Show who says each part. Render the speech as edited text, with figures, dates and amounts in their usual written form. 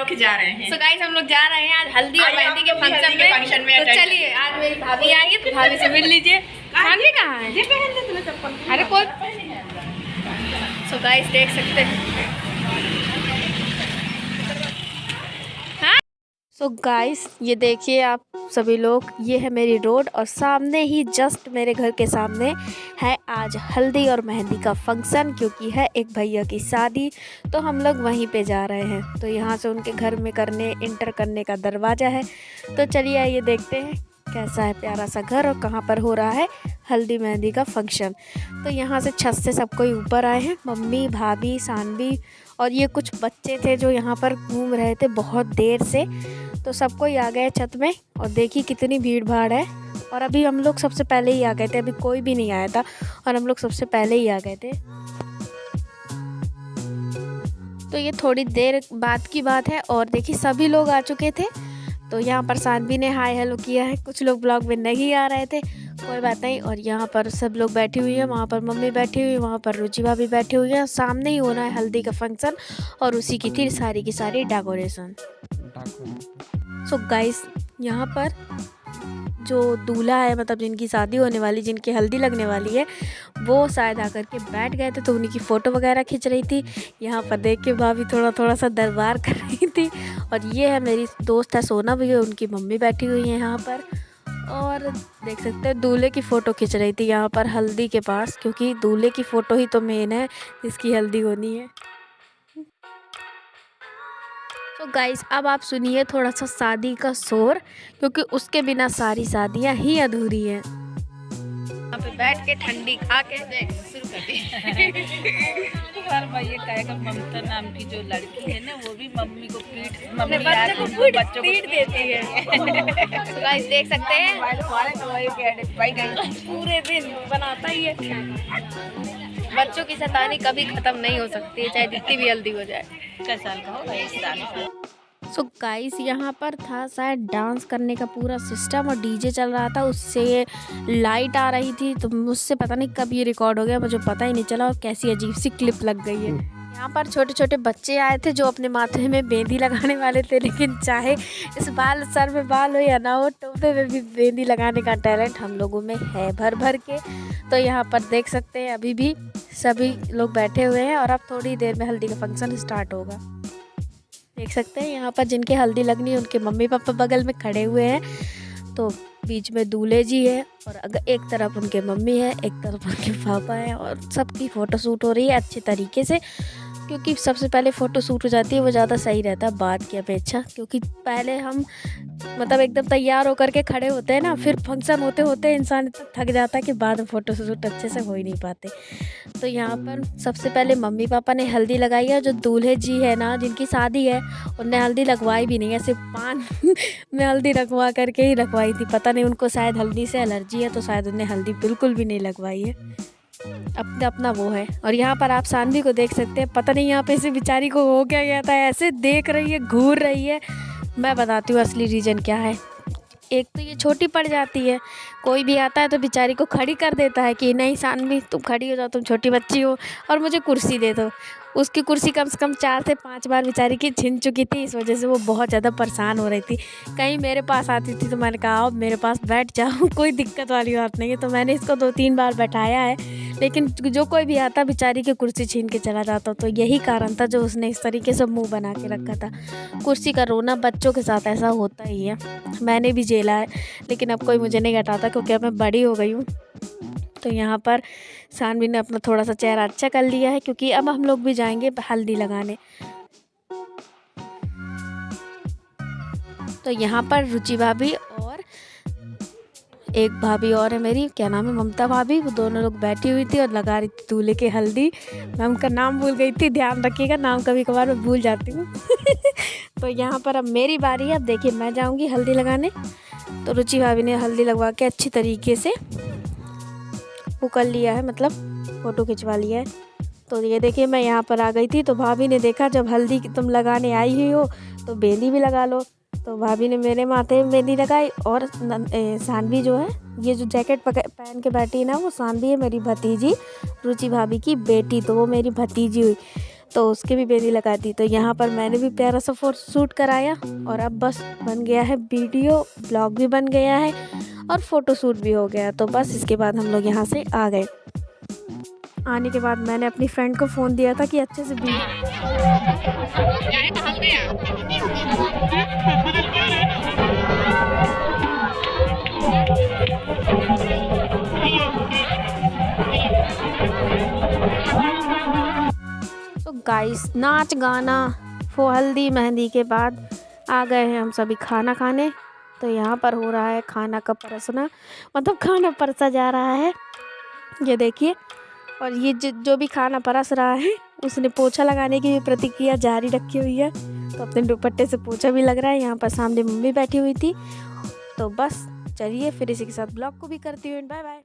Speaker 1: Photo खिंचा रहे हैं।
Speaker 2: सो गाइस हम लोग जा रहे हैं आज हल्दी और मेहंदी के फंक्शन में। तो चलिए आज मेरी भाभी आई है तो भाभी से मिल लीजिए। भाभी कहाँ है? अरे कोई। सो गाइस देख सकते हैं। सो गाइस ये देखिए आप सभी लोग, ये है मेरी रोड और सामने ही जस्ट मेरे घर के सामने है आज हल्दी और मेहंदी का फंक्शन, क्योंकि है एक भैया की शादी। तो हम लोग वहीं पे जा रहे हैं। तो यहाँ से उनके घर में इंटर करने का दरवाज़ा है। तो चलिए आइए देखते हैं कैसा है प्यारा सा घर और कहाँ पर हो रहा है हल्दी मेहंदी का फंक्शन। तो यहाँ से छत से सब कोई ऊपर आए हैं, मम्मी, भाभी, सानवी और ये कुछ बच्चे थे जो यहाँ पर घूम रहे थे बहुत देर से। तो सब कोई आ गए छत में और देखिए कितनी भीड़ भाड़ है। और अभी हम लोग सबसे पहले ही आ गए थे, अभी कोई भी नहीं आया था और हम लोग सबसे पहले ही आ गए थे। तो ये थोड़ी देर बाद की बात है और देखिए सभी लोग आ चुके थे। तो यहाँ पर सानवी ने हाय हेलो किया है। कुछ लोग ब्लॉग में नहीं आ रहे थे, कोई बात नहीं। और यहाँ पर सब लोग बैठी हुई हैं, वहाँ पर मम्मी बैठी हुई है, वहाँ पर रुचि भाभी बैठी हुई है। सामने ही होना है हल्दी का फंक्शन और उसी की थी सारी की सारी डेकोरेशन। सो गाइस यहाँ पर जो दूल्हा है, मतलब जिनकी शादी होने वाली, जिनकी हल्दी लगने वाली है, वो शायद आकर के बैठ गए थे तो उन्हीं की फ़ोटो वगैरह खींच रही थी। यहाँ पर देख के भाभी थोड़ा सा दरबार कर रही थी। और ये है मेरी दोस्त है सोना भैया, उनकी मम्मी बैठी हुई है यहाँ पर। और देख सकते हैं दूल्हे की फ़ोटो खींच रही थी यहाँ पर हल्दी के पास, क्योंकि दूल्हे की फ़ोटो ही तो मेन है जिसकी हल्दी होनी है। तो गाइस अब आप सुनिए थोड़ा सा शादी का शोर, क्योंकि उसके बिना सारी शादियां ही अधूरी हैं। यहाँ पे बैठ के ठंडी खा के शुरू करते हैं।
Speaker 1: ये कहेगा ममता नाम की जो लड़की है ना, वो भी मम्मी को
Speaker 2: बच्चों को पीट देती है। तो गाइस देख सकते हैं पूरे दिन बनाता ही है। बच्चों की शैतानी कभी ख़त्म नहीं हो सकती है, चाहे जितनी भी जल्दी हो जाए।
Speaker 1: कैसा साल का होगा? 1 साल।
Speaker 2: सो गाइस यहाँ पर था शायद डांस करने का पूरा सिस्टम और डीजे चल रहा था, उससे लाइट आ रही थी। तो मुझसे पता नहीं कब ये रिकॉर्ड हो गया, मुझे पता ही नहीं चला और कैसी अजीब सी क्लिप लग गई है। यहाँ पर छोटे छोटे बच्चे आए थे जो अपने माथे में मेहंदी लगाने वाले थे, लेकिन चाहे इस बाल सर में बाल हो या ना हो, टोपे में भी मेहंदी लगाने का टैलेंट हम लोगों में है भर भर के। तो यहाँ पर देख सकते हैं अभी भी सभी लोग बैठे हुए हैं और अब थोड़ी देर में हल्दी का फंक्शन स्टार्ट होगा। देख सकते हैं यहाँ पर जिनके हल्दी लगनी है उनके मम्मी पापा बगल में खड़े हुए हैं। तो बीच में दूल्हे जी है और अगर एक तरफ उनके मम्मी है, एक तरफ उनके पापा है और सबकी फ़ोटो शूट हो रही है अच्छे तरीके से, क्योंकि सबसे पहले फ़ोटो शूट हो जाती है वो ज़्यादा सही रहता है बाद की अपेक्षा। क्योंकि पहले हम मतलब एकदम तैयार होकर के खड़े होते हैं ना, फिर फंक्शन होते होते इंसान इतना थक जाता है कि बाद में फ़ोटो शूट अच्छे से हो ही नहीं पाते। तो यहाँ पर सबसे पहले मम्मी पापा ने हल्दी लगाई है। जो दूल्हे जी है ना, जिनकी शादी है, उनने हल्दी लगवाई भी नहीं है, सिर्फ पान में हल्दी लगवा करके ही लगवाई थी। पता नहीं उनको शायद हल्दी से एलर्जी है, तो शायद उन्हें हल्दी बिल्कुल भी नहीं लगवाई है। अपना अपना वो है। और यहाँ पर आप सानवी को देख सकते हैं, पता नहीं यहाँ पे इसे बेचारी को हो क्या गया था, ऐसे देख रही है, घूर रही है। मैं बताती हूँ असली रीज़न क्या है। एक तो ये छोटी पड़ जाती है, कोई भी आता है तो बेचारी को खड़ी कर देता है कि नहीं सानवी तुम खड़ी हो जाओ, तुम छोटी बच्ची हो और मुझे कुर्सी दे दो। उसकी कुर्सी कम से कम 4 से 5 बार बेचारी की छिन चुकी थी, इस वजह से वो बहुत ज़्यादा परेशान हो रही थी। कहीं मेरे पास आती थी तो मैंने कहा आओ मेरे पास बैठ जाओ, कोई दिक्कत वाली बात नहीं है। तो मैंने इसको 2-3 बार बैठाया है, लेकिन जो कोई भी आता बेचारी की कुर्सी छीन के चला जाता। तो यही कारण था जो उसने इस तरीके से मुंह बना के रखा था। कुर्सी का रोना बच्चों के साथ ऐसा होता ही है, मैंने भी झेला है, लेकिन अब कोई मुझे नहीं हटाता क्योंकि अब मैं बड़ी हो गई हूँ। तो यहाँ पर सानवी ने अपना थोड़ा सा चेहरा अच्छा कर लिया है, क्योंकि अब हम लोग भी जाएंगे हल्दी लगाने। तो यहाँ पर रुचि भाभी और एक भाभी और है मेरी, क्या नाम है, ममता भाभी, वो दोनों लोग बैठी हुई थी और लगा रही थी दूल्हे की हल्दी। मैं उनका नाम भूल गई थी, ध्यान रखिएगा, नाम कभी कभार मैं भूल जाती हूँ। तो यहाँ पर अब मेरी बारी है। अब देखिए मैं जाऊँगी हल्दी लगाने। तो रुचि भाभी ने हल्दी लगवा के अच्छी तरीके से वो कर लिया है, मतलब फ़ोटो खिंचवा लिया है। तो ये देखिए मैं यहाँ पर आ गई थी, तो भाभी ने देखा जब हल्दी तुम लगाने आई हुई हो तो मेहंदी भी लगा लो। तो भाभी ने मेरे माथे में मेहंदी लगाई। और सानवी जो है, ये जो जैकेट पहन के बैठी है ना, वो सानवी है मेरी भतीजी, रुचि भाभी की बेटी, तो वो मेरी भतीजी हुई। तो उसके भी मेहंदी लगा दी। तो यहाँ पर मैंने भी प्यारा सा फोटो शूट कराया और अब बस बन गया है वीडियो, ब्लॉग भी बन गया है और फ़ोटो शूट भी हो गया। तो बस इसके बाद हम लोग यहाँ से आ गए। आने के बाद मैंने अपनी फ्रेंड को फ़ोन दिया था कि अच्छे से तो गाइस नाच गाना हल्दी मेहंदी के बाद आ गए हैं हम सभी खाना खाने। तो यहाँ पर हो रहा है खाना का परसना, मतलब खाना परसा जा रहा है, ये देखिए। और ये जो भी खाना परस रहा है उसने पोछा लगाने की भी प्रतिक्रिया जारी रखी हुई है। तो अपने दुपट्टे से पोछा भी लग रहा है। यहाँ पर सामने मम्मी बैठी हुई थी। तो बस चलिए फिर इसी के साथ ब्लॉग को भी करती हूँ। Bye bye.